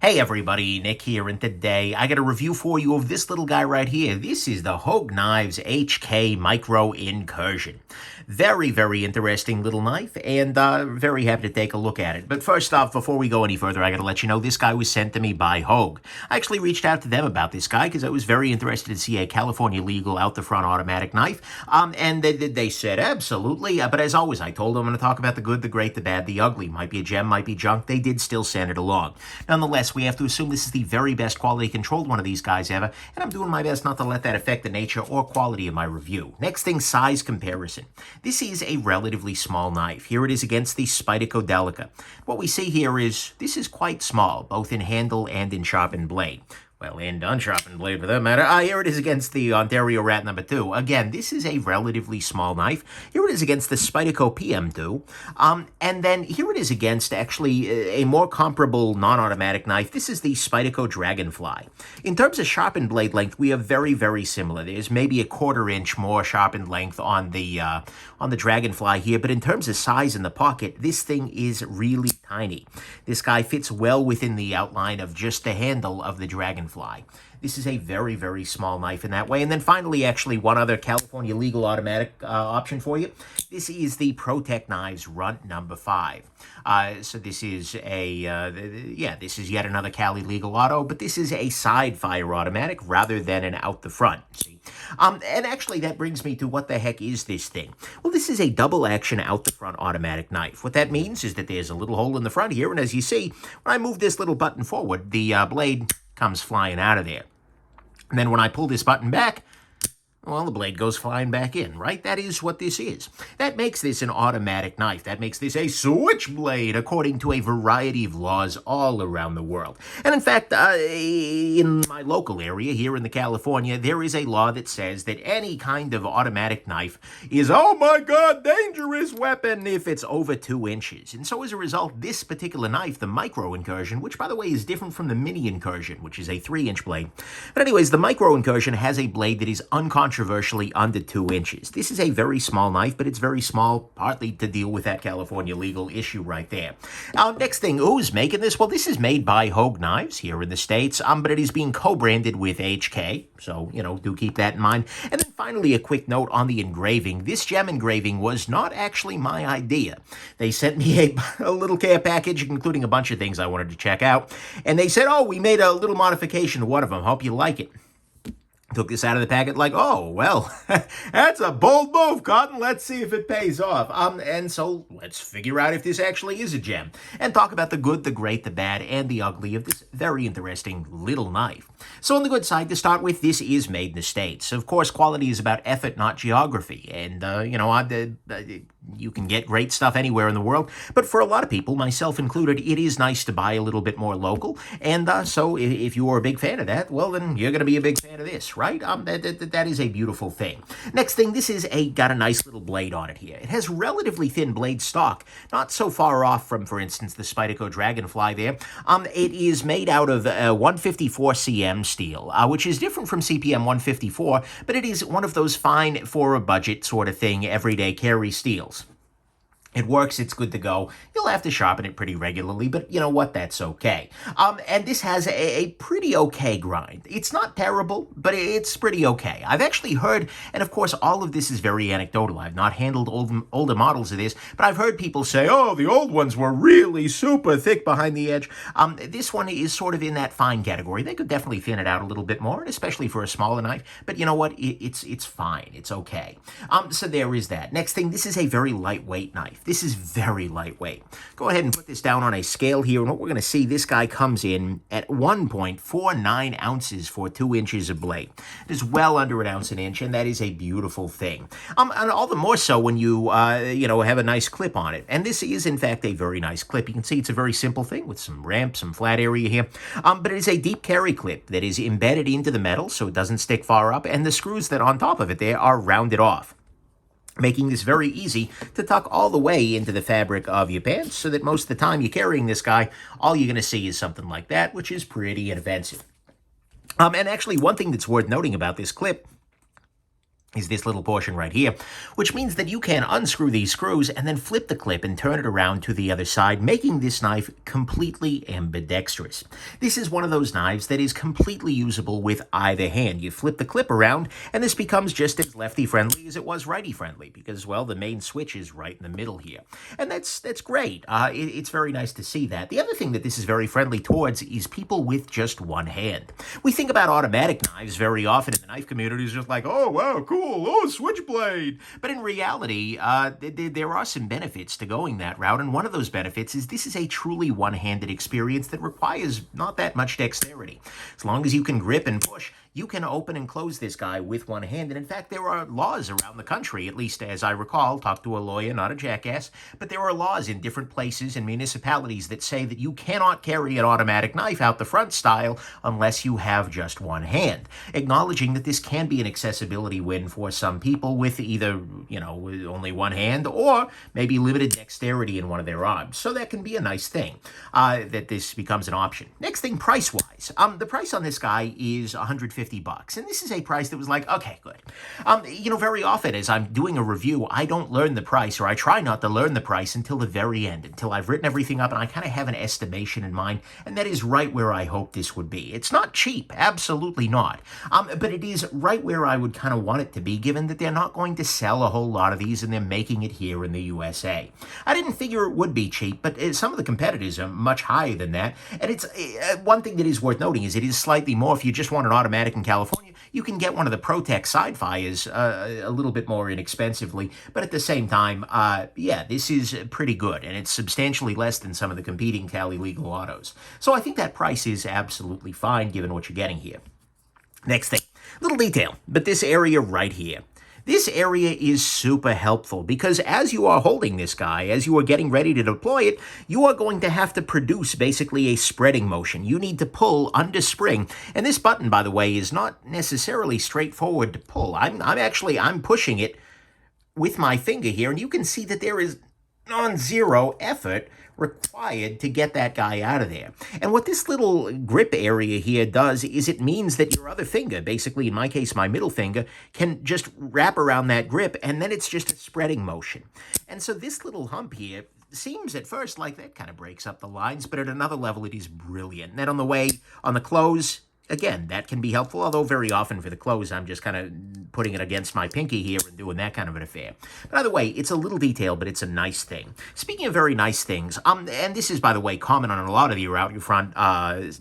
Hey everybody, Nick here, and today I got a review for you of this little guy right here. This is the Hogue Knives HK Micro Incursion. Very, very interesting little knife, and very happy to take a look at it. But first off, before we go any further, I gotta let you know this guy was sent to me by Hogue. I actually reached out to them about this guy because I was very interested to see a California legal out-the-front automatic knife, and they said absolutely, but as always, I told them I'm gonna talk about the good, the great, the bad, the ugly. Might be a gem, might be junk. They did still send it along. Nonetheless, we have to assume this is the very best quality controlled one of these guys ever, and I'm doing my best not to let that affect the nature or quality of my review. Next thing, size comparison. This is a relatively small knife. Here it is against the Spyderco Delica. What we see here is this is quite small, both in handle and in sharpened blade. Well, and unsharpened blade for that matter. Here it is against the Ontario Rat number 2. Again, this is a relatively small knife. Here it is against the Spyderco PM2. And then here it is against actually a more comparable non-automatic knife. This is the Spyderco Dragonfly. In terms of sharpened blade length, we are very, very similar. There's maybe a 1/4 inch more sharpened length on the Dragonfly here, but in terms of size in the pocket, this thing is really tiny. This guy fits well within the outline of just the handle of the Dragonfly. This is a very, very small knife in that way. And then finally, actually, one other California legal automatic option for you. This is the Protect Knives Runt number 5. So this is this is yet another Cali legal auto, but this is a side fire automatic rather than an out the front. See? And actually, that brings me to what the heck is this thing? Well, this is a double action out the front automatic knife. What that means is that there's a little hole in the front here, and as you see, when I move this little button forward, the blade comes flying out of there. And then when I pull this button back, well, the blade goes flying back in, right? That is what this is. That makes this an automatic knife. That makes this a switchblade, according to a variety of laws all around the world. And in fact, in my local area here in California, there is a law that says that any kind of automatic knife is, oh my God, dangerous weapon if it's over 2 inches. And so as a result, this particular knife, the Micro Incursion, which by the way is different from the Mini Incursion, which is a 3-inch blade. But anyways, the Micro Incursion has a blade that is uncontroversially under 2 inches. This is a very small knife, but it's very small, partly to deal with that California legal issue right there. Now, next thing, who's making this? Well, this is made by Hogue Knives here in the States, but it is being co-branded with HK, so, do keep that in mind. And then finally, a quick note on the engraving. This gem engraving was not actually my idea. They sent me a little care package, including a bunch of things I wanted to check out, and they said, oh, we made a little modification to one of them. Hope you like it. Took this out of the packet like, oh, well, that's a bold move, Cotton. Let's see if it pays off. And so let's figure out if this actually is a gem and talk about the good, the great, the bad, and the ugly of this very interesting little knife. So on the good side, to start with, this is made in the States. Of course, quality is about effort, not geography. And, you can get great stuff anywhere in the world. But for a lot of people, myself included, it is nice to buy a little bit more local. And so if you are a big fan of that, well, then you're going to be a big fan of this, right? That is a beautiful thing. Next thing, this is got a nice little blade on it here. It has relatively thin blade stock, not so far off from, for instance, the Spyderco Dragonfly there. It is made out of 154 cm steel, which is different from CPM 154, but it is one of those fine for a budget sort of thing, everyday carry steels. It works, it's good to go. You'll have to sharpen it pretty regularly, but you know what, that's okay. And this has a pretty okay grind. It's not terrible, but it's pretty okay. I've actually heard, and of course all of this is very anecdotal, I've not handled older models of this, but I've heard people say, oh, the old ones were really super thick behind the edge. This one is sort of in that fine category. They could definitely thin it out a little bit more, especially for a smaller knife, but you know what, it's fine, it's okay. So there is that. Next thing, this is a very lightweight knife. This is very lightweight. Go ahead and put this down on a scale here, and what we're going to see, this guy comes in at 1.49 ounces for 2 inches of blade. It is well under 1 ounce an inch, and that is a beautiful thing. And all the more so when you, have a nice clip on it. And this is, in fact, a very nice clip. You can see it's a very simple thing with some ramp, some flat area here. But it is a deep carry clip that is embedded into the metal so it doesn't stick far up, and the screws that are on top of it there are rounded off, making this very easy to tuck all the way into the fabric of your pants so that most of the time you're carrying this guy, all you're going to see is something like that, which is pretty inexpensive. And actually, one thing that's worth noting about this clip is this little portion right here, which means that you can unscrew these screws and then flip the clip and turn it around to the other side, making this knife completely ambidextrous. This is one of those knives that is completely usable with either hand. You flip the clip around, and this becomes just as lefty-friendly as it was righty-friendly, because, well, the main switch is right in the middle here. And that's great. It's very nice to see that. The other thing that this is very friendly towards is people with just one hand. We think about automatic knives very often in the knife community is just like, oh, wow, cool. Oh, switchblade. But in reality, there are some benefits to going that route, and one of those benefits is this is a truly one-handed experience that requires not that much dexterity. As long as you can grip and push, you can open and close this guy with one hand. And in fact, there are laws around the country, at least as I recall, talk to a lawyer, not a jackass, but there are laws in different places and municipalities that say that you cannot carry an automatic knife out the front style unless you have just one hand, acknowledging that this can be an accessibility win for some people with either, with only one hand or maybe limited dexterity in one of their arms. So that can be a nice thing, that this becomes an option. Next thing, price-wise. The price on this guy is $150. And this is a price that was like, okay, good. Very often as I'm doing a review, I don't learn the price, or I try not to learn the price until the very end, until I've written everything up and I kind of have an estimation in mind, and that is right where I hope this would be. It's not cheap, absolutely not. But it is right where I would kind of want it to be, given that they're not going to sell a whole lot of these and they're making it here in the USA. I didn't figure it would be cheap, but some of the competitors are much higher than that. And it's one thing that is worth noting is it is slightly more if you just want an automatic in California. You can get one of the ProTech side fires a little bit more inexpensively, but at the same time, this is pretty good, and it's substantially less than some of the competing Cali legal autos. So I think that price is absolutely fine given what you're getting here. Next thing, little detail, but this area right here. This area is super helpful because as you are holding this guy, as you are getting ready to deploy it, you are going to have to produce basically a spreading motion. You need to pull under spring. And this button, by the way, is not necessarily straightforward to pull. I'm pushing it with my finger here, and you can see that there is non-zero effort required to get that guy out of there. And what this little grip area here does is it means that your other finger, basically in my case my middle finger, can just wrap around that grip, and then it's just a spreading motion. And so this little hump here seems at first like that kind of breaks up the lines, but at another level it is brilliant. And then on the close, again, that can be helpful, although very often for the close, I'm just kind of putting it against my pinky here and doing that kind of an affair. But either way, it's a little detail, but it's a nice thing. Speaking of very nice things, and this is, by the way, common on a lot of your out-front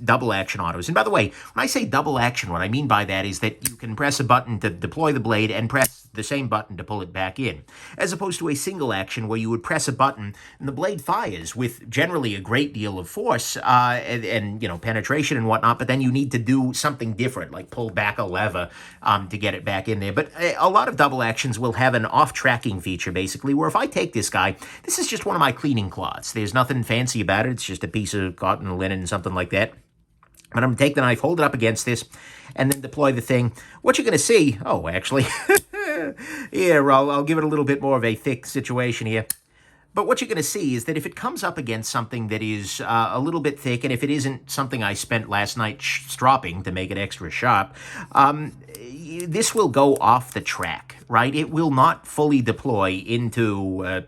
double action autos. And by the way, when I say double action, what I mean by that is that you can press a button to deploy the blade and press the same button to pull it back in, as opposed to a single action where you would press a button and the blade fires with generally a great deal of force and penetration and whatnot, but then you need to do something different, like pull back a lever to get it back in there. But a lot of double actions will have an off-tracking feature, basically, where if I take this guy, this is just one of my cleaning cloths. There's nothing fancy about it. It's just a piece of cotton, linen, something like that. But I'm going to take the knife, hold it up against this, and then deploy the thing. What you're going to see, actually, here, I'll give it a little bit more of a thick situation here. But what you're going to see is that if it comes up against something that is a little bit thick, and if it isn't something I spent last night stropping to make it extra sharp, this will go off the track, right? It will not fully deploy into,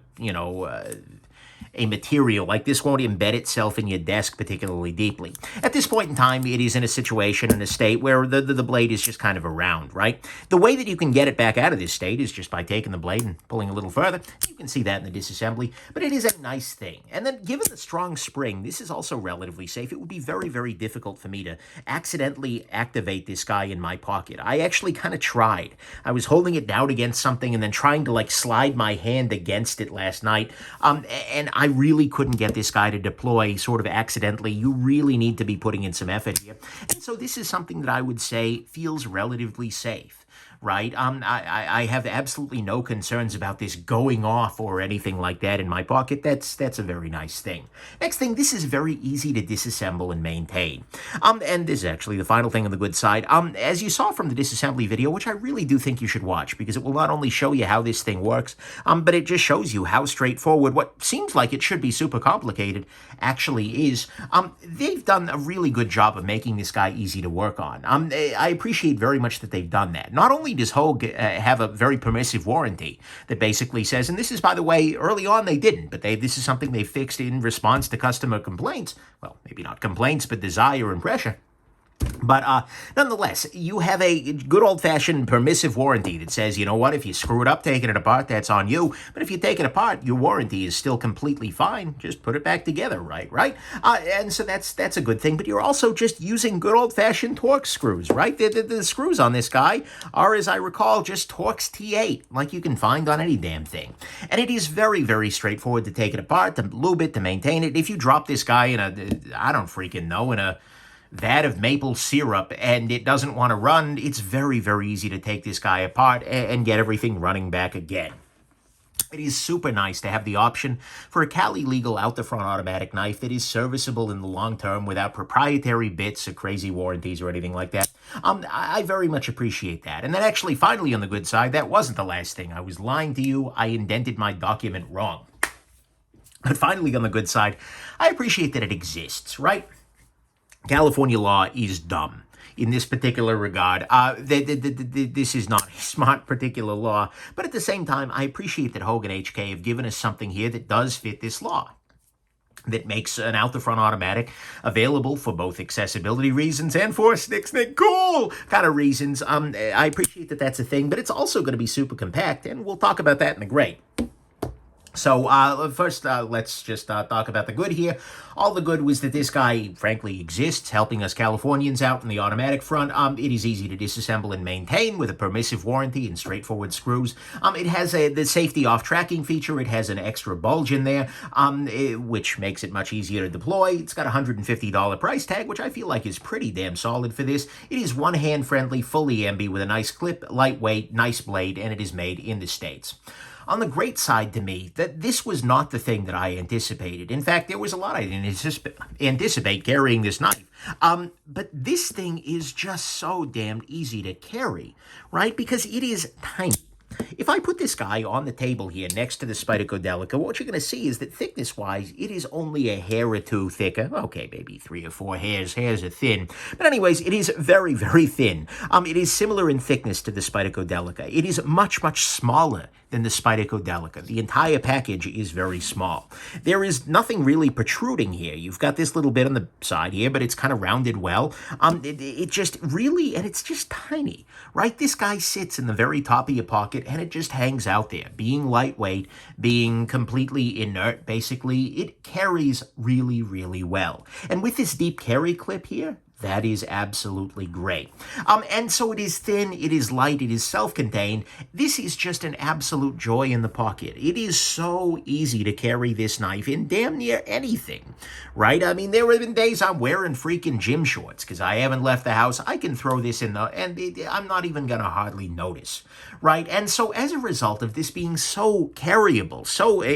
a material like this won't embed itself in your desk particularly deeply. At this point in time, it is in a situation, in a state where the blade is just kind of around, right? The way that you can get it back out of this state is just by taking the blade and pulling a little further. You can see that in the disassembly, but it is a nice thing. And then given the strong spring, this is also relatively safe. It would be very, very difficult for me to accidentally activate this guy in my pocket. I actually kind of tried. I was holding it down against something and then trying to slide my hand against it last night, and I really couldn't get this guy to deploy sort of accidentally. You really need to be putting in some effort here. And so this is something that I would say feels relatively safe. Right? I have absolutely no concerns about this going off or anything like that in my pocket. That's a very nice thing. Next thing, this is very easy to disassemble and maintain. And this is actually the final thing on the good side. As you saw from the disassembly video, which I really do think you should watch because it will not only show you how this thing works, but it just shows you how straightforward what seems like it should be super complicated actually is. They've done a really good job of making this guy easy to work on. I appreciate very much that they've done that. Not only only does Hogue have a very permissive warranty that basically says, and this is, by the way, early on they didn't, but this is something they fixed in response to customer complaints. Well, maybe not complaints, but desire and pressure. But nonetheless, you have a good old-fashioned permissive warranty that says, you know what, if you screw it up taking it apart, that's on you. But if you take it apart, your warranty is still completely fine. Just put it back together, right? And so that's a good thing. But you're also just using good old-fashioned Torx screws, right? The screws on this guy are, as I recall, just Torx T8, like you can find on any damn thing. And it is very, very straightforward to take it apart, to lube it, to maintain it. If you drop this guy in I don't freaking know, in a vat of maple syrup and it doesn't want to run, it's very, very easy to take this guy apart and get everything running back again. It is super nice to have the option for a Cali legal out-the-front automatic knife that is serviceable in the long term without proprietary bits or crazy warranties or anything like that. I very much appreciate that. And then actually, finally, on the good side, that wasn't the last thing. I was lying to you. I indented my document wrong. But finally, on the good side, I appreciate that it exists, right? California law is dumb in this particular regard. This is not a smart particular law, but at the same time, I appreciate that Hogue and HK have given us something here that does fit this law, that makes an out-the-front automatic available for both accessibility reasons and for snick cool kind of reasons. I appreciate that that's a thing, but it's also going to be super compact, and we'll talk about that in the grade. So first, let's just talk about the good here. All the good was that this guy, frankly, exists, helping us Californians out in the automatic front. It is easy to disassemble and maintain with a permissive warranty and straightforward screws. It has the safety off-tracking feature. It has an extra bulge in there, which makes it much easier to deploy. It's got a $150 price tag, which I feel like is pretty damn solid for this. It is one-hand friendly, fully ambi with a nice clip, lightweight, nice blade, and it is made in the States. On the great side to me, that this was not the thing that I anticipated. In fact, there was a lot I didn't anticipate carrying this knife. But this thing is just so damn easy to carry, right? Because it is tiny. If I put this guy on the table here next to the Spyderco Delica, what you're going to see is that thickness-wise, it is only a hair or two thicker. Okay, maybe 3 or 4 hairs. Hairs are thin. But anyways, it is very, very thin. It is similar in thickness to the Spyderco Delica. It is much, much smaller than the Spyderco Delica. The entire package is very small. There is nothing really protruding here. You've got this little bit on the side here, but it's kind of rounded well. It just really, and it's just tiny, right? This guy sits in the very top of your pocket, and it just hangs out there. Being lightweight, being completely inert, basically, it carries really, really well. And with this deep carry clip here, that is absolutely great. And so it is thin, it is light, it is self-contained. This is just an absolute joy in the pocket. It is so easy to carry this knife in damn near anything, right? I mean, there have been days I'm wearing freaking gym shorts because I haven't left the house. I can throw this in and I'm not even going to hardly notice, right? And so as a result of this being so carryable,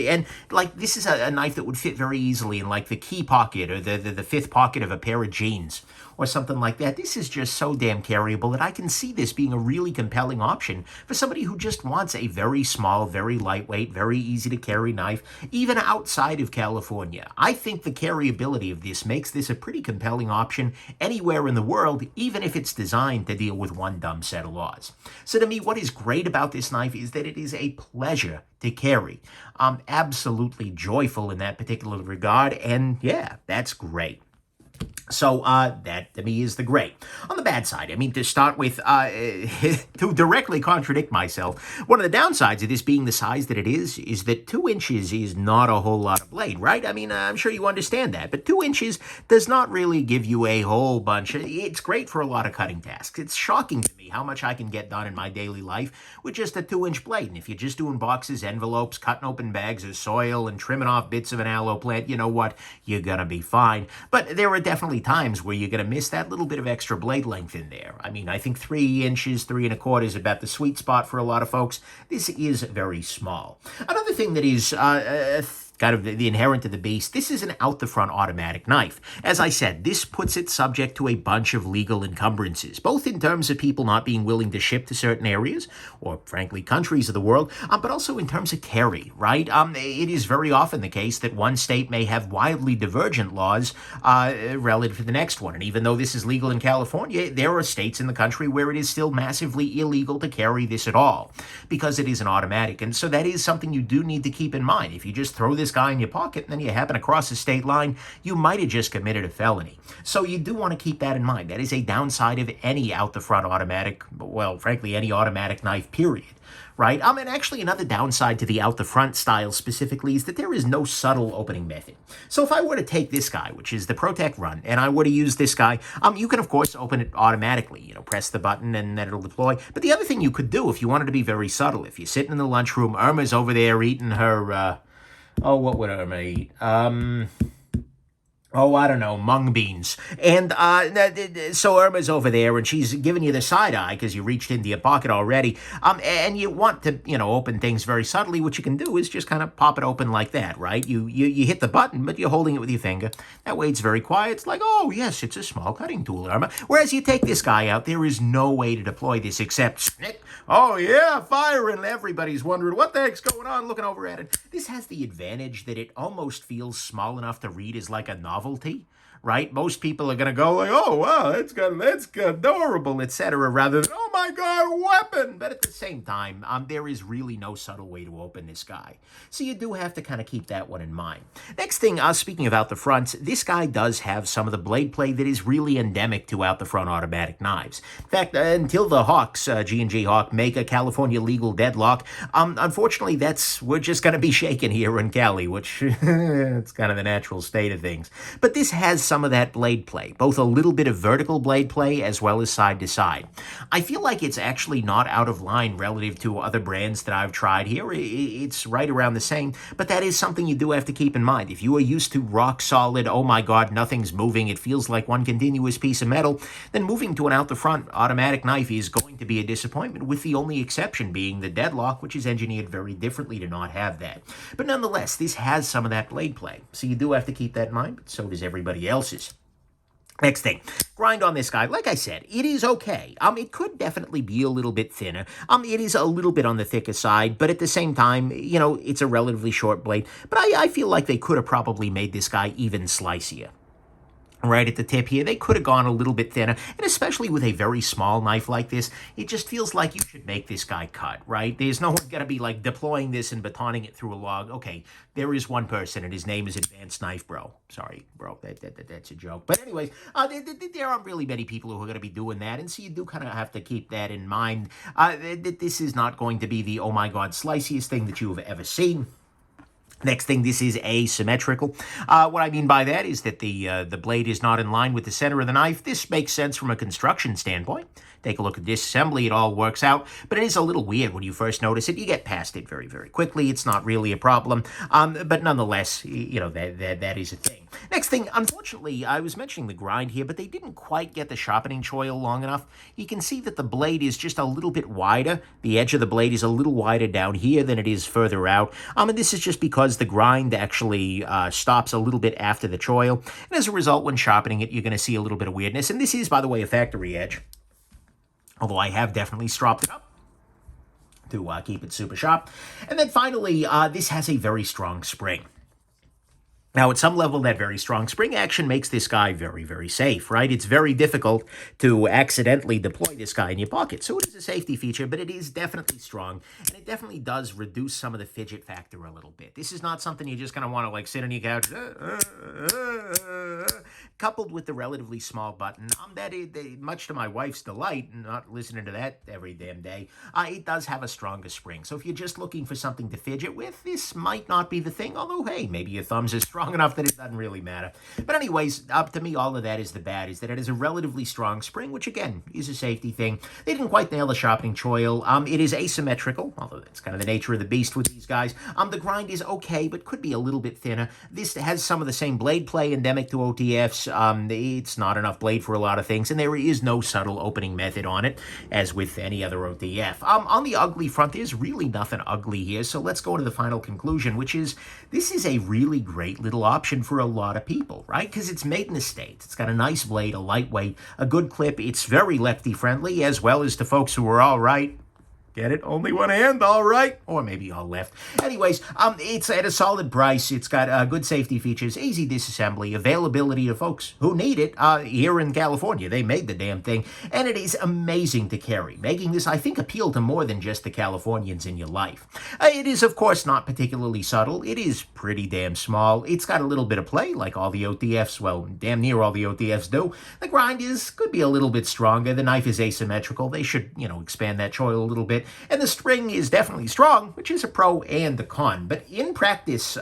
and like this is a knife that would fit very easily in like the key pocket or the fifth pocket of a pair of jeans, or something like that. This is just so damn carryable that I can see this being a really compelling option for somebody who just wants a very small, very lightweight, very easy to carry knife, even outside of California. I think the carryability of this makes this a pretty compelling option anywhere in the world, even if it's designed to deal with one dumb set of laws. So to me, what is great about this knife is that it is a pleasure to carry. I'm absolutely joyful in that particular regard, and yeah, that's great. So that to me is the great. On the bad side, I mean, to start with, to directly contradict myself, one of the downsides of this being the size that it is that 2 inches is not a whole lot of blade, right? I mean, I'm sure you understand that, but 2 inches does not really give you a whole bunch. It's great for a lot of cutting tasks. It's shocking to me how much I can get done in my daily life with just a 2-inch blade. And if you're just doing boxes, envelopes, cutting open bags of soil, and trimming off bits of an aloe plant, you know what? You're gonna be fine. But there are definitely times where you're going to miss that little bit of extra blade length in there. I mean, I think 3 inches, 3 1/4 is about the sweet spot for a lot of folks. This is very small. Another thing that is kind of the inherent of the beast, this is an out-the-front automatic knife. As I said, this puts it subject to a bunch of legal encumbrances, both in terms of people not being willing to ship to certain areas, or frankly, countries of the world, but also in terms of carry, right? It is very often the case that one state may have wildly divergent laws relative to the next one. And even though this is legal in California, there are states in the country where it is still massively illegal to carry this at all, because it is an automatic. And so that is something you do need to keep in mind. If you just throw this guy in your pocket and then you happen to cross the state line, you might have just committed a felony. So you do want to keep that in mind. That is a downside of any out-the-front automatic, well, frankly, any automatic knife, period. Right? And actually another downside to the out-the-front style specifically is that there is no subtle opening method. So if I were to take this guy, which is the Protect Run, and I were to use this guy, you can, of course, open it automatically. Press the button and then it'll deploy. But the other thing you could do if you wanted to be very subtle, if you're sitting in the lunchroom, Irma's over there eating her, what would Irma eat? I don't know, mung beans. And so Irma's over there, and she's giving you the side eye because you reached into your pocket already. And you want to, open things very subtly. What you can do is just kind of pop it open like that, right? You hit the button, but you're holding it with your finger. That way it's very quiet. It's like, oh, yes, it's a small cutting tool, Irma. Whereas you take this guy out, there is no way to deploy this except snick. Oh, yeah, firing. Everybody's wondering, what the heck's going on, looking over at it. This has the advantage that it almost feels small enough to read as like a novelty, right? Most people are going to go like, oh, wow, that's adorable, etc., rather than, oh, my God, a weapon. But at the same time, there is really no subtle way to open this guy. So you do have to kind of keep that one in mind. Next thing, speaking of out the front, this guy does have some of the blade play that is really endemic to out the front automatic knives. In fact, until the Hawks, G&G Hawk, make a California legal deadlock, unfortunately, we're just going to be shaken here in Cali, which it's kind of the natural state of things. But this has some of that blade play, both a little bit of vertical blade play as well as side to side. I feel like it's actually not out of line relative to other brands that I've tried here. It's right around the same, but that is something you do have to keep in mind. If you are used to rock solid, oh my God, nothing's moving, it feels like one continuous piece of metal, then moving to an out the front automatic knife is going to be a disappointment, with the only exception being the deadlock, which is engineered very differently to not have that. But nonetheless, this has some of that blade play, so you do have to keep that in mind, but so does everybody else's. Next thing, grind on this guy. Like I said, it is okay. It could definitely be a little bit thinner. It is a little bit on the thicker side, but at the same time, it's a relatively short blade. But I feel like they could have probably made this guy even slicier. Right at the tip here, they could have gone a little bit thinner, and especially with a very small knife like this, it just feels like you should make this guy cut, right? There's no one going to be like deploying this and batoning it through a log. Okay, there is one person, and his name is Advanced Knife Bro. Sorry, bro, that's a joke. But anyways, there aren't really many people who are going to be doing that, and so you do kind of have to keep that in mind, that this is not going to be the, oh my God, sliciest thing that you have ever seen. Next thing, this is asymmetrical. What I mean by that is that the blade is not in line with the center of the knife. This makes sense from a construction standpoint. Take a look at disassembly, it all works out, but it is a little weird when you first notice it. You get past it very, very quickly. It's not really a problem, but nonetheless, that is a thing. Next thing, unfortunately, I was mentioning the grind here, but they didn't quite get the sharpening choil long enough. You can see that the blade is just a little bit wider. The edge of the blade is a little wider down here than it is further out, and this is just because the grind actually stops a little bit after the choil, and as a result, when sharpening it, you're going to see a little bit of weirdness, and this is, by the way, a factory edge. Although I have definitely stropped it up to keep it super sharp. And then finally, this has a very strong spring. Now, at some level, that very strong spring action makes this guy very, very safe, right? It's very difficult to accidentally deploy this guy in your pocket. So it is a safety feature, but it is definitely strong, and it definitely does reduce some of the fidget factor a little bit. This is not something you just kind of want to, like, sit on your couch, coupled with the relatively small button. Much to my wife's delight, not listening to that every damn day, it does have a stronger spring. So if you're just looking for something to fidget with, this might not be the thing, although, hey, maybe your thumb's as strong strong enough that it doesn't really matter. But anyways, up to me, all of that is the bad, is that it is a relatively strong spring, which again is a safety thing. They didn't quite nail the sharpening choil. It is asymmetrical, although that's kind of the nature of the beast with these guys. The grind is okay, but could be a little bit thinner. This has some of the same blade play endemic to OTFs. It's not enough blade for a lot of things, and there is no subtle opening method on it, as with any other OTF. On the ugly front, there's really nothing ugly here, so let's go to the final conclusion, which is this is a really great little option for a lot of people, right? Because it's made in the States. It's got a nice blade, a lightweight, a good clip. It's very lefty-friendly, as well as to folks who are all right. Get it? Only one hand, all right. Or maybe all left. Anyways, it's at a solid price. It's got good safety features, easy disassembly, availability to folks who need it here in California. They made the damn thing. And it is amazing to carry, making this, I think, appeal to more than just the Californians in your life. It is, of course, not particularly subtle. It is pretty damn small. It's got a little bit of play, like all the OTFs, well, damn near all the OTFs do. The grind could be a little bit stronger. The knife is asymmetrical. They should, expand that choil a little bit. And the string is definitely strong, which is a pro and a con. But in practice,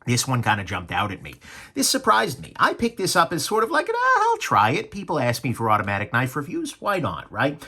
this one kind of jumped out at me. This surprised me. I picked this up as sort of like, I'll try it. People ask me for automatic knife reviews. Why not, right?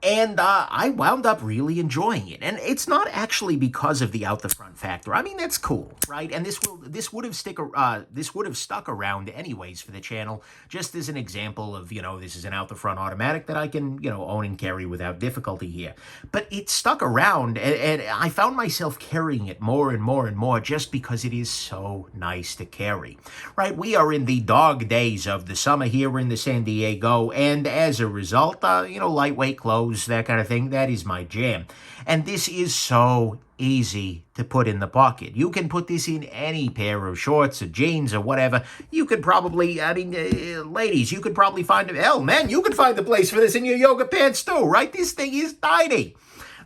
And I wound up really enjoying it. And it's not actually because of the out-the-front factor. I mean, that's cool, right? And this would have stuck around anyways for the channel, just as an example of, this is an out-the-front automatic that I can, own and carry without difficulty here. But it stuck around, and I found myself carrying it more and more and more just because it is so nice to carry, right? We are in the dog days of the summer here in the San Diego, and as a result, lightweight clothes, that kind of thing, that is my jam. And this is so easy to put in the pocket. You can put this in any pair of shorts or jeans or whatever. You could probably, ladies, you could probably find, man, you could find the place for this in your yoga pants too, right? This thing is tiny.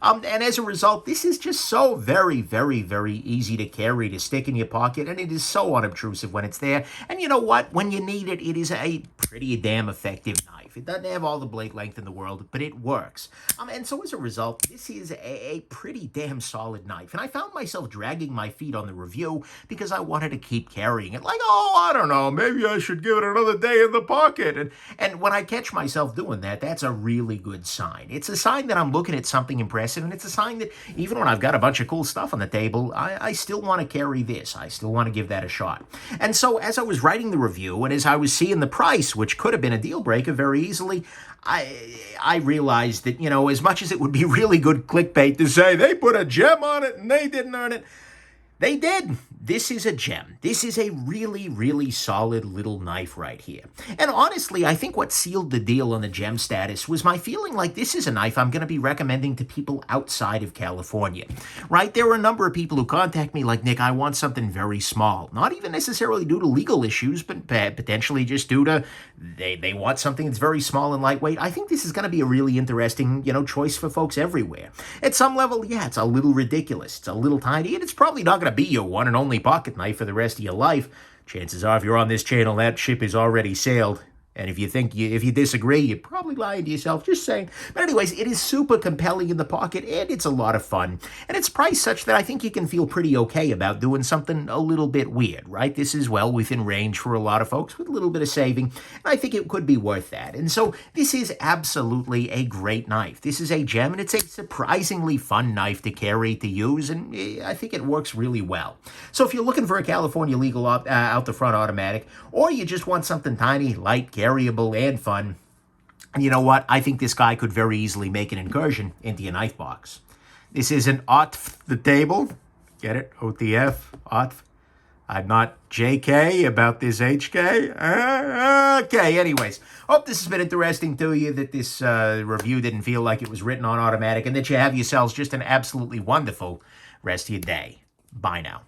And as a result, this is just so very, very, very easy to carry, to stick in your pocket, and it is so unobtrusive when it's there. And you know what? When you need it, it is a pretty damn effective knife. It doesn't have all the blade length in the world, but it works. And so as a result, this is a pretty damn solid knife. And I found myself dragging my feet on the review because I wanted to keep carrying it. Like, I don't know, maybe I should give it another day in the pocket. And when I catch myself doing that, that's a really good sign. It's a sign that I'm looking at something impressive, and it's a sign that even when I've got a bunch of cool stuff on the table, I still want to carry this. I still want to give that a shot. And so as I was writing the review, and as I was seeing the price, which could have been a deal breaker very easily, I realized that, as much as it would be really good clickbait to say they put a gem on it and they didn't earn it, they did. This is a gem. This is a really, really solid little knife right here. And honestly, I think what sealed the deal on the gem status was my feeling like this is a knife I'm going to be recommending to people outside of California, right? There were a number of people who contact me like, Nick, I want something very small. Not even necessarily due to legal issues, but potentially just due to they want something that's very small and lightweight. I think this is going to be a really interesting, choice for folks everywhere. At some level, yeah, it's a little ridiculous. It's a little tiny, and it's probably not going to be your one and only pocket knife for the rest of your life. Chances are, if you're on this channel, that ship is already sailed. And if you disagree, you're probably lying to yourself, just saying. But anyways, it is super compelling in the pocket, and it's a lot of fun. And it's priced such that I think you can feel pretty okay about doing something a little bit weird, right? This is well within range for a lot of folks with a little bit of saving, and I think it could be worth that. And so this is absolutely a great knife. This is a gem, and it's a surprisingly fun knife to carry, to use, and I think it works really well. So if you're looking for a California legal out-the-front automatic, or you just want something tiny, light, carryable, and fun, and you know what? I think this guy could very easily make an incursion into your knife box. This is an OTF the table. Get it? OTF, OTF. I'm not JK about this HK. Okay, anyways. Hope this has been interesting to you, that this review didn't feel like it was written on automatic, and that you have yourselves just an absolutely wonderful rest of your day. Bye now.